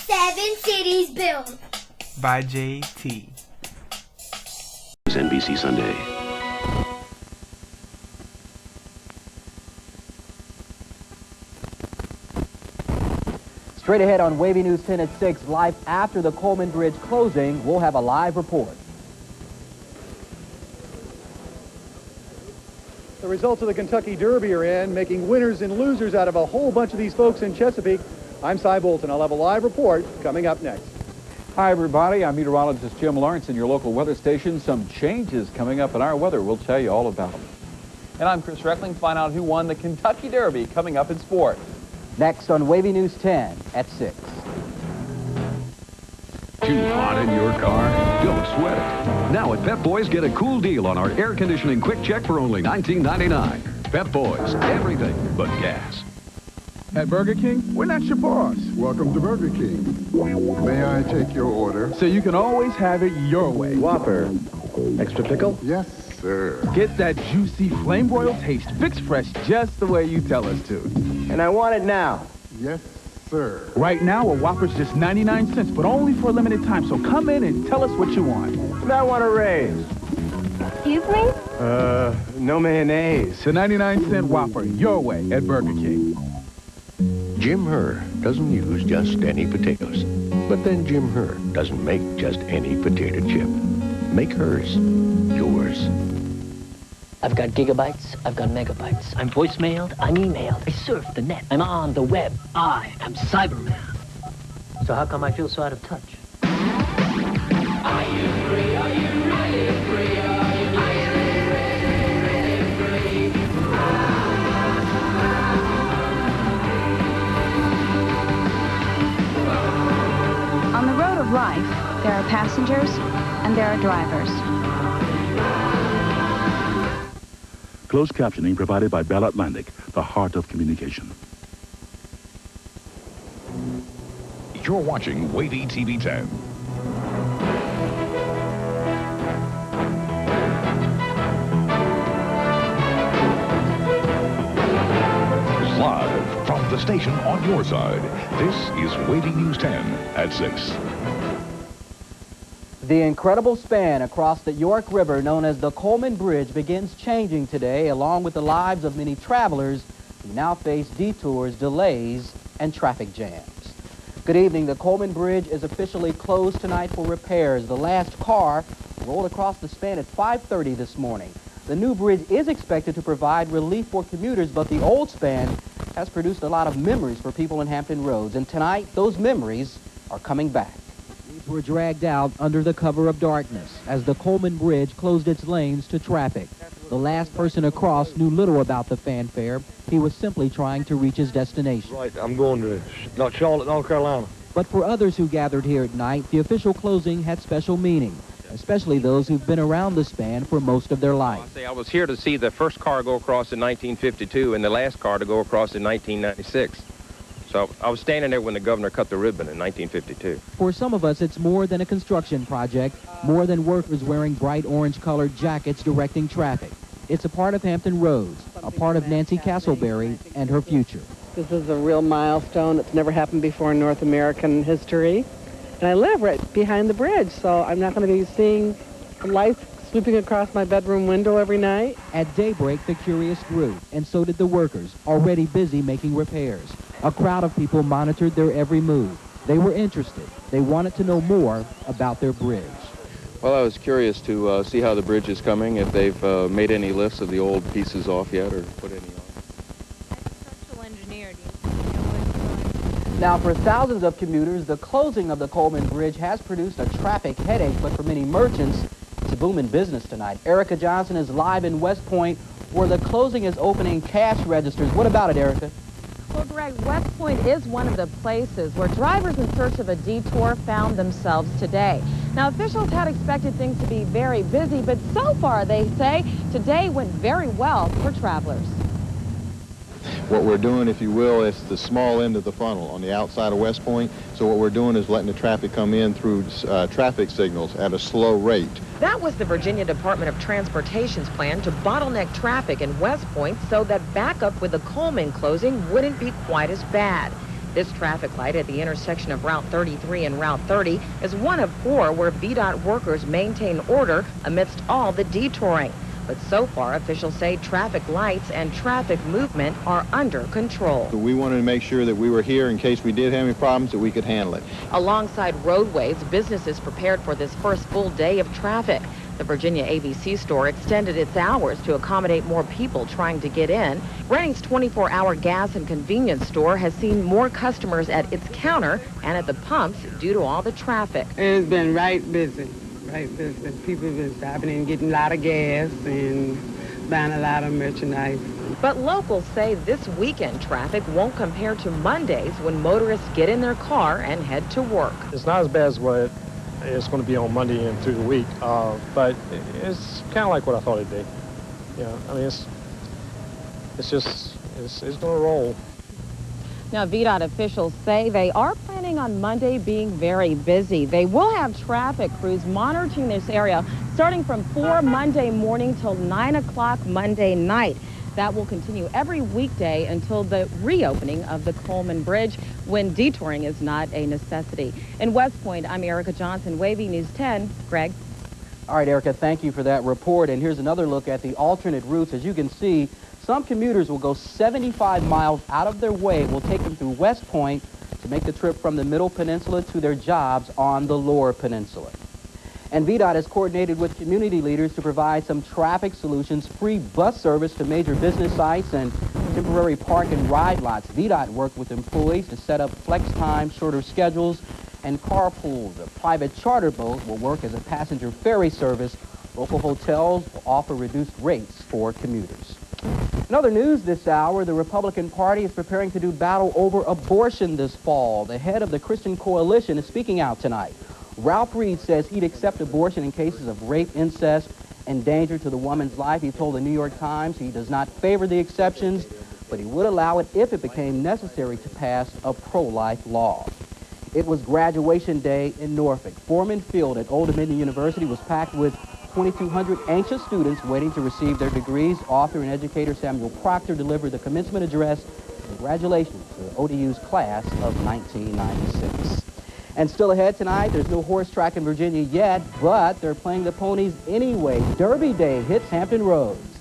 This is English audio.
7 cities built. By JT. NBC Sunday. Straight ahead on Wavy News 10 at 6, live after the Coleman Bridge closing, we'll have a live report. The results of the Kentucky Derby are in, making winners and losers out of a whole bunch of these folks in Chesapeake. I'm Cy Bolton. I'll have a live report coming up next. Hi, everybody. I'm meteorologist Jim Lawrence in your local weather station. Some changes coming up in our weather. We'll tell you all about them. And I'm Chris Reckling. Find out who won the Kentucky Derby coming up in sport. Next on Wavy News 10 at 6. Too hot in your car? Don't sweat it. Now at Pep Boys, get a cool deal on our air conditioning quick check for only $19.99. Pep Boys, everything but gas. At Burger King, we're not your boss. Welcome to Burger King. May I take your order? So you can always have it your way. Whopper. Extra pickle? Yes, sir. Get that juicy flame broiled taste fixed fresh just the way you tell us to. And I want it now. Yes, sir. Right now, a Whopper's just 99 cents, but only for a limited time. So come in and tell us what you want. And I want a raise. Excuse me? No mayonnaise. The 99-cent Whopper, your way at Burger King. Jim Herr doesn't use just any potatoes. But then Jim Herr doesn't make just any potato chip. Make hers yours. I've got gigabytes, I've got megabytes. I'm voicemailed, I'm emailed, I surf the net, I'm on the web. I am Cyberman. So how come I feel so out of touch? Are you free? Are you really free? Are you really free? On the road of life, there are passengers and there are drivers. Closed captioning provided by Bell Atlantic, the heart of communication. You're watching Wavy TV 10. Live from the station on your side, this is Wavy News 10 at 6. The incredible span across the York River known as the Coleman Bridge begins changing today, along with the lives of many travelers who now face detours, delays, and traffic jams. Good evening. The Coleman Bridge is officially closed tonight for repairs. The last car rolled across the span at 5:30 this morning. The new bridge is expected to provide relief for commuters, but the old span has produced a lot of memories for people in Hampton Roads, and tonight those memories are coming back. Were dragged out under the cover of darkness as the Coleman Bridge closed its lanes to traffic. The last person across knew little about the fanfare. He was simply trying to reach his destination. Right, I'm going to Charlotte, North Carolina. But for others who gathered here at night, the official closing had special meaning, especially those who've been around the span for most of their life. I was here to see the first car go across in 1952 and the last car to go across in 1996. So I was standing there when the governor cut the ribbon in 1952. For some of us, it's more than a construction project, more than workers wearing bright orange-colored jackets directing traffic. It's a part of Hampton Roads, a part of Nancy Castleberry and her future. This is a real milestone. It's never happened before in North American history. And I live right behind the bridge, so I'm not going to be seeing the lights sweeping across my bedroom window every night. At daybreak, the curious grew, and so did the workers, already busy making repairs. A crowd of people monitored their every move. They were interested. They wanted to know more about their bridge. Well, I was curious to see how the bridge is coming, if they've made any lifts of the old pieces off yet or put any on. Now, for thousands of commuters, the closing of the Coleman Bridge has produced a traffic headache, but for many merchants, it's a booming business tonight. Erica Johnson is live in West Point, where the closing is opening cash registers. What about it, Erica? Well, Greg, West Point is one of the places where drivers in search of a detour found themselves today. Now, officials had expected things to be very busy, but so far, they say, today went very well for travelers. What we're doing, if you will, is the small end of the funnel on the outside of West Point. So what we're doing is letting the traffic come in through traffic signals at a slow rate. That was the Virginia Department of Transportation's plan to bottleneck traffic in West Point so that backup with the Coleman closing wouldn't be quite as bad. This traffic light at the intersection of Route 33 and Route 30 is one of 4 where VDOT workers maintain order amidst all the detouring. But so far, officials say traffic lights and traffic movement are under control. We wanted to make sure that we were here in case we did have any problems, that we could handle it. Alongside roadways, businesses prepared for this first full day of traffic. The Virginia ABC store extended its hours to accommodate more people trying to get in. Brenning's 24-hour gas and convenience store has seen more customers at its counter and at the pumps due to all the traffic. It's been right busy. Right busy. People have been stopping and getting a lot of gas and buying a lot of merchandise. But locals say this weekend traffic won't compare to Mondays when motorists get in their car and head to work. It's not as bad as what it's going to be on Monday and through the week, but it's kind of like what I thought it'd be. Yeah, I mean, it's going to roll. Now, VDOT officials say they are planning on Monday being very busy. They will have traffic crews monitoring this area starting from 4 Monday morning till 9 o'clock Monday night. That will continue every weekday until the reopening of the Coleman Bridge when detouring is not a necessity. In West Point, I'm Erica Johnson, Wavy News 10. Greg? All right, Erica, thank you for that report. And here's another look at the alternate routes. As you can see, some commuters will go 75 miles out of their way. Will take them through West Point to make the trip from the Middle Peninsula to their jobs on the Lower Peninsula. And VDOT has coordinated with community leaders to provide some traffic solutions, free bus service to major business sites, and temporary park and ride lots. VDOT worked with employees to set up flex time, shorter schedules, and carpools. A private charter boat will work as a passenger ferry service. Local hotels will offer reduced rates for commuters. In other news this hour, the Republican Party is preparing to do battle over abortion this fall. The head of the Christian Coalition is speaking out tonight. Ralph Reed says he'd accept abortion in cases of rape, incest, and danger to the woman's life. He told the New York Times he does not favor the exceptions, but he would allow it if it became necessary to pass a pro-life law. It was graduation day in Norfolk. Foreman Field at Old Dominion University was packed with 2,200 anxious students waiting to receive their degrees. Author and educator Samuel Proctor delivered the commencement address. Congratulations to ODU's class of 1996. And still ahead tonight, there's no horse track in Virginia yet, but they're playing the ponies anyway. Derby Day hits Hampton Roads.